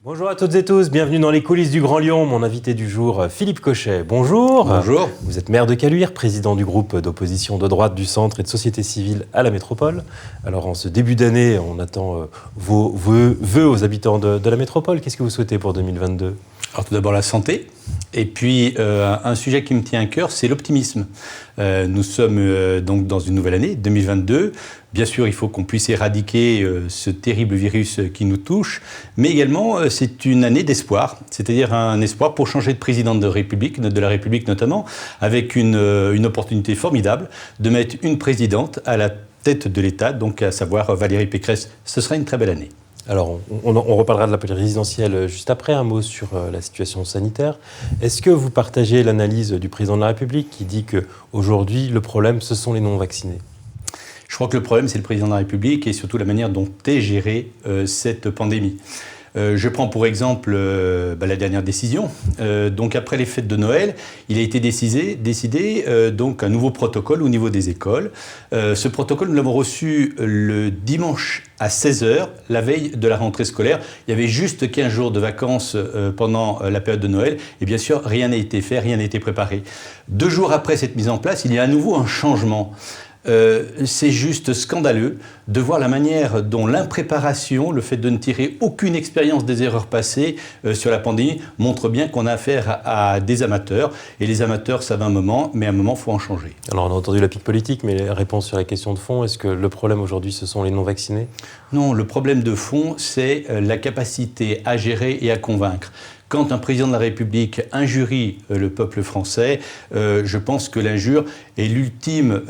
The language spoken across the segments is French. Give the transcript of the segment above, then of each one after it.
Bonjour à toutes et tous, bienvenue dans les coulisses du Grand Lyon. Mon invité du jour, Philippe Cochet. Bonjour. Bonjour. Vous êtes maire de Caluire, président du groupe d'opposition de droite du centre et de société civile à la métropole. Alors en ce début d'année, on attend vos vœux aux habitants de la métropole. Qu'est-ce que vous souhaitez pour 2022 ? Alors tout d'abord la santé, et puis un sujet qui me tient à cœur, c'est l'optimisme. Nous sommes donc dans une nouvelle année, 2022. Bien sûr, il faut qu'on puisse éradiquer ce terrible virus qui nous touche, mais également c'est une année d'espoir, c'est-à-dire un espoir pour changer de président de la République notamment, avec une opportunité formidable de mettre une présidente à la tête de l'État, donc à savoir Valérie Pécresse. Ce sera une très belle année. Alors, on reparlera de la présidentielle juste après, un mot sur la situation sanitaire. Est-ce que vous partagez l'analyse du président de la République qui dit qu'aujourd'hui, le problème, ce sont les non-vaccinés ? Je crois que le problème, c'est le président de la République et surtout la manière dont est gérée cette pandémie. Je prends pour exemple la dernière décision. Donc après les fêtes de Noël, il a été décidé donc un nouveau protocole au niveau des écoles. Ce protocole, nous l'avons reçu le dimanche à 16h, la veille de la rentrée scolaire. Il y avait juste 15 jours de vacances pendant la période de Noël. Et bien sûr, rien n'a été fait, rien n'a été préparé. 2 jours après cette mise en place, il y a à nouveau un changement. C'est juste scandaleux de voir la manière dont l'impréparation, le fait de ne tirer aucune expérience des erreurs passées sur la pandémie, montre bien qu'on a affaire à des amateurs. Et les amateurs savent un moment, mais à un moment, il faut en changer. Alors on a entendu la pique politique, mais les réponses sur la question de fond, est-ce que le problème aujourd'hui, ce sont les non-vaccinés ? Non, le problème de fond, c'est la capacité à gérer et à convaincre. Quand un président de la République injurie le peuple français, je pense que l'injure est l'ultime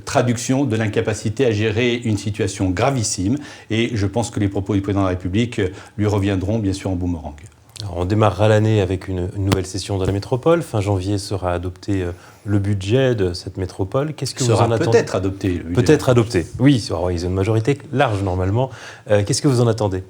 traduction de l'incapacité à gérer une situation gravissime. Et je pense que les propos du président de la République lui reviendront bien sûr en boomerang. Alors, on démarrera l'année avec une nouvelle session de la métropole. Fin janvier sera adopté le budget de cette métropole. Qu'est-ce que vous en attendez ? Peut-être adopté. Le budget. Peut-être adopté, oui. Ils ont une majorité large normalement. Qu'est-ce que vous en attendez ?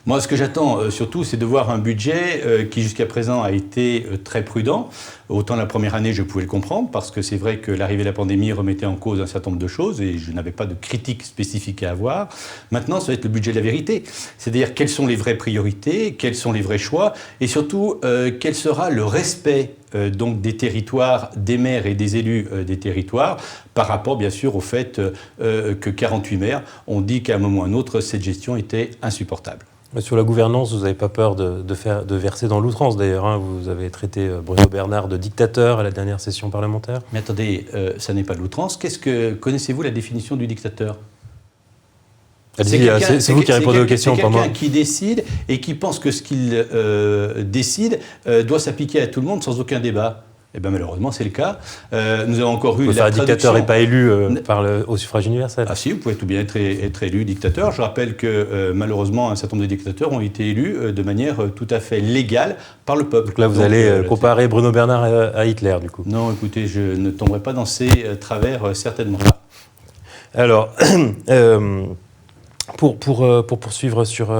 Moi, ce que j'attends surtout, c'est de voir un budget qui, jusqu'à présent, a été très prudent. Autant la première année, je pouvais le comprendre, parce que c'est vrai que l'arrivée de la pandémie remettait en cause un certain nombre de choses, et je n'avais pas de critique spécifique à avoir. Maintenant, ça va être le budget de la vérité. C'est-à-dire, quelles sont les vraies priorités, quels sont les vrais choix, et surtout, quel sera le respect donc des territoires, des maires et des élus des territoires, par rapport, bien sûr, au fait que 48 maires ont dit qu'à un moment ou à un autre, cette gestion était insupportable. Sur la gouvernance, vous n'avez pas peur de verser dans l'outrance d'ailleurs. Hein. Vous avez traité Bruno Bernard de dictateur à la dernière session parlementaire. Mais attendez, ça n'est pas de l'outrance. Connaissez-vous la définition du dictateur ? C'est vous qui répondez aux questions, pas moi. C'est quelqu'un qui décide et qui pense que ce qu'il décide doit s'appliquer à tout le monde sans aucun débat. Eh bien, malheureusement, c'est le cas. Nous avons encore eu un dictateur n'est pas élu au suffrage universel. Ah si, vous pouvez tout bien être élu dictateur. Je rappelle que malheureusement, un certain nombre de dictateurs ont été élus de manière tout à fait légale par le peuple. Donc là, vous allez comparer Bruno Bernard à Hitler, du coup. Non, écoutez, je ne tomberai pas dans ces travers, certainement pas. Alors... Pour poursuivre sur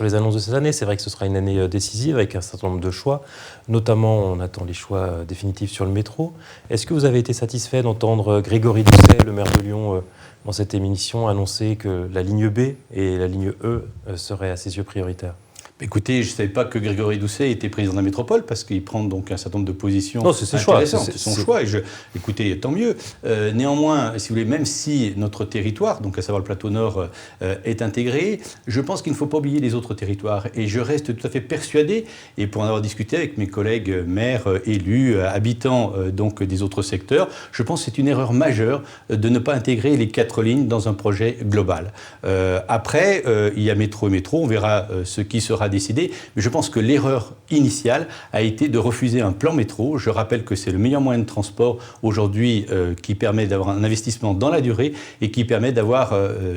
les annonces de cette année, c'est vrai que ce sera une année décisive avec un certain nombre de choix. Notamment, on attend les choix définitifs sur le métro. Est-ce que vous avez été satisfait d'entendre Grégory Doucet, le maire de Lyon, dans cette émission, annoncer que la ligne B et la ligne E seraient à ses yeux prioritaires ? Écoutez, je ne savais pas que Grégory Doucet était président de la métropole, parce qu'il prend donc un certain nombre de positions intéressantes. C'est son choix, écoutez, tant mieux. Néanmoins, si vous voulez, même si notre territoire, donc à savoir le plateau Nord, est intégré, je pense qu'il ne faut pas oublier les autres territoires. Et je reste tout à fait persuadé, et pour en avoir discuté avec mes collègues maires, élus, habitants donc des autres secteurs, je pense que c'est une erreur majeure de ne pas intégrer les 4 lignes dans un projet global. Après, il y a métro et métro, on verra ce qui sera décidé, mais je pense que l'erreur initiale a été de refuser un plan métro. Je rappelle que c'est le meilleur moyen de transport aujourd'hui qui permet d'avoir un investissement dans la durée et qui permet d'avoir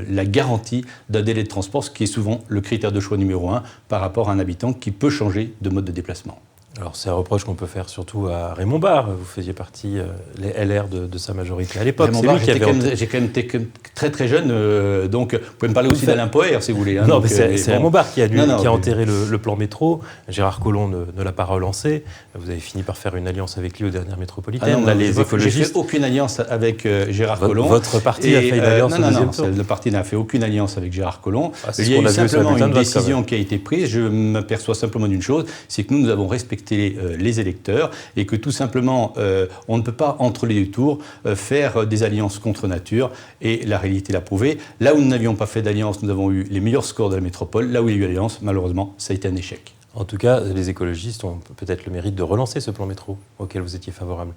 la garantie d'un délai de transport, ce qui est souvent le critère de choix numéro 1 par rapport à un habitant qui peut changer de mode de déplacement. Alors c'est un reproche qu'on peut faire surtout à Raymond Barre. Vous faisiez partie, les LR de sa majorité à l'époque. Raymond Barre, j'ai quand même été très très jeune, donc vous pouvez me parler aussi d'Alain Poher si vous voulez. Non, donc, mais c'est Raymond Barre qui a enterré mais... le plan métro. Gérard Collomb ne l'a pas relancé. Vous avez fini par faire une alliance avec lui aux dernières métropolitaines. Les écologistes. J'ai fait aucune alliance avec Gérard Collomb. Votre parti a fait une alliance au deuxième tour. Le parti n'a fait aucune alliance avec Gérard Collomb. Il y a eu simplement une décision qui a été prise. Je m'aperçois simplement d'une chose, c'est que nous avons respecté les électeurs et que tout simplement, on ne peut pas, entre les deux tours, faire des alliances contre nature, et la réalité l'a prouvé. Là où nous n'avions pas fait d'alliance, nous avons eu les meilleurs scores de la métropole. Là où il y a eu alliance, malheureusement, ça a été un échec. En tout cas, les écologistes ont peut-être le mérite de relancer ce plan métro auquel vous étiez favorable.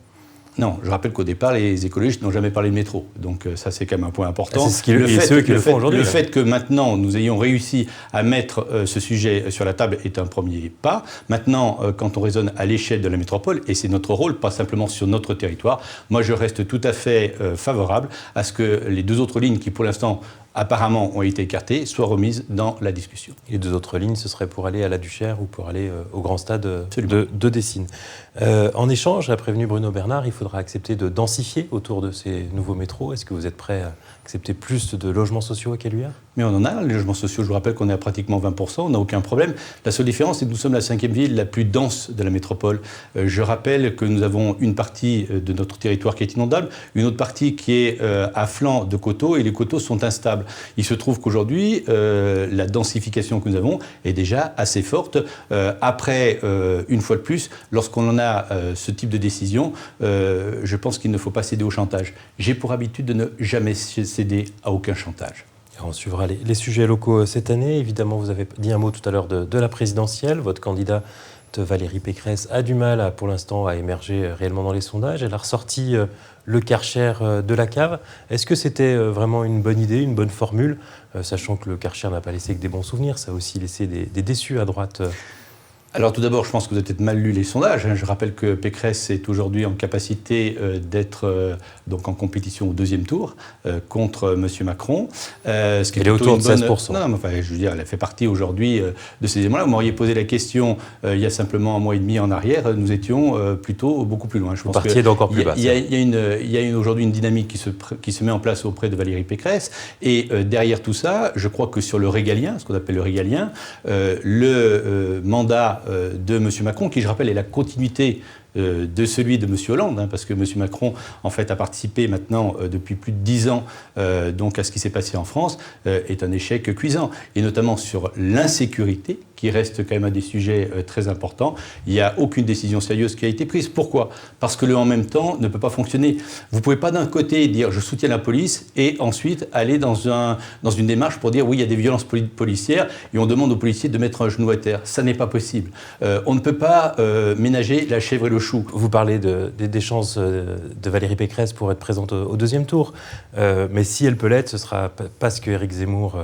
Non, je rappelle qu'au départ, les écologistes n'ont jamais parlé de métro. Donc ça, c'est quand même un point important. C'est ceux qui le font aujourd'hui. Le fait que maintenant, nous ayons réussi à mettre ce sujet sur la table est un premier pas. Maintenant, quand on raisonne à l'échelle de la métropole, et c'est notre rôle, pas simplement sur notre territoire, moi, je reste tout à fait favorable à ce que les deux autres lignes qui, pour l'instant, apparemment ont été écartées, soient remises dans la discussion. Les deux autres lignes, ce serait pour aller à la Duchère ou pour aller au grand stade de Dessines. En échange, a prévenu Bruno Bernard, il faudra accepter de densifier autour de ces nouveaux métros. Est-ce que vous êtes prêt à accepter plus de logements sociaux à Caluire ? Mais on en a, les logements sociaux, je vous rappelle qu'on est à pratiquement 20%, on n'a aucun problème. La seule différence, c'est que nous sommes la 5e ville la plus dense de la métropole. Je rappelle que nous avons une partie de notre territoire qui est inondable, une autre partie qui est à flanc de coteaux, et les coteaux sont instables. Il se trouve qu'aujourd'hui, la densification que nous avons est déjà assez forte. Après, une fois de plus, lorsqu'on en a ce type de décision, je pense qu'il ne faut pas céder au chantage. J'ai pour habitude de ne jamais céder à aucun chantage. On suivra les sujets locaux cette année. Évidemment, vous avez dit un mot tout à l'heure de la présidentielle. Votre candidate Valérie Pécresse a du mal, pour l'instant, à émerger réellement dans les sondages. Elle a ressorti le Karcher de la cave. Est-ce que c'était vraiment une bonne idée, une bonne formule, sachant que le Karcher n'a pas laissé que des bons souvenirs, ça a aussi laissé des déçus à droite? Alors tout d'abord, je pense que vous avez peut-être mal lu les sondages. Je rappelle que Pécresse est aujourd'hui en capacité d'être donc en compétition au deuxième tour contre M. Macron. Ce qui est autour de 16%. Non, mais enfin, je veux dire, elle fait partie aujourd'hui de ces éléments-là. Vous m'auriez posé la question il y a simplement un mois et demi en arrière, nous étions plutôt beaucoup plus loin. Vous partiez d'encore plus bas. Il y a aujourd'hui une dynamique qui se met en place auprès de Valérie Pécresse. Et derrière tout ça, je crois que sur le régalien, ce qu'on appelle le régalien, le mandat de M. Macron, qui, je rappelle, est la continuité de celui de M. Hollande, parce que M. Macron, en fait, a participé maintenant depuis plus de 10 ans donc à ce qui s'est passé en France, est un échec cuisant. Et notamment sur l'insécurité, qui reste quand même un des sujets très importants. Il n'y a aucune décision sérieuse qui a été prise. Pourquoi ? Parce que le en même temps ne peut pas fonctionner. Vous ne pouvez pas d'un côté dire « je soutiens la police » et ensuite aller dans une démarche pour dire « oui, il y a des violences policières » et on demande aux policiers de mettre un genou à terre. Ça n'est pas possible. On ne peut pas ménager la chèvre et le chou. Vous parlez des chances de Valérie Pécresse pour être présente au deuxième tour. Mais si elle peut l'être, ce sera parce qu'Éric Zemmour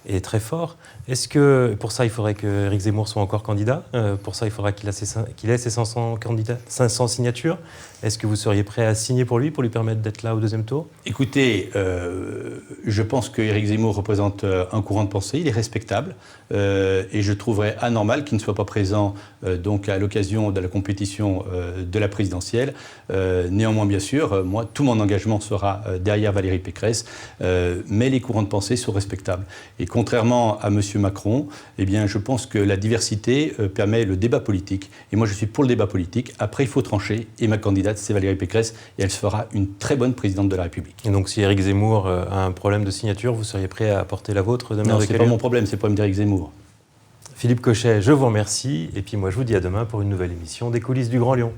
est très fort. Est-ce que pour ça, il faudrait qu'Éric Zemmour soit encore candidat ? Pour ça, il faudra qu'il ait ses 500 signatures. Est-ce que vous seriez prêt à signer pour lui permettre d'être là au deuxième tour ? Écoutez, je pense qu'Éric Zemmour représente un courant de pensée. Il est respectable. Et je trouverais anormal qu'il ne soit pas présent donc à l'occasion de la compétition de la présidentielle. Néanmoins, bien sûr, moi, tout mon engagement sera derrière Valérie Pécresse. Mais les courants de pensée sont respectables. Et contrairement à M. Macron, eh bien, je pense que la diversité permet le débat politique. Et moi, je suis pour le débat politique. Après, il faut trancher. Et ma candidate, c'est Valérie Pécresse. Et elle sera une très bonne présidente de la République. Et donc, si Éric Zemmour a un problème de signature, vous seriez prêt à apporter la vôtre de Non, ce n'est pas mon problème, c'est le problème d'Éric Zemmour. Philippe Cochet, je vous remercie. Et puis moi, je vous dis à demain pour une nouvelle émission des coulisses du Grand Lyon.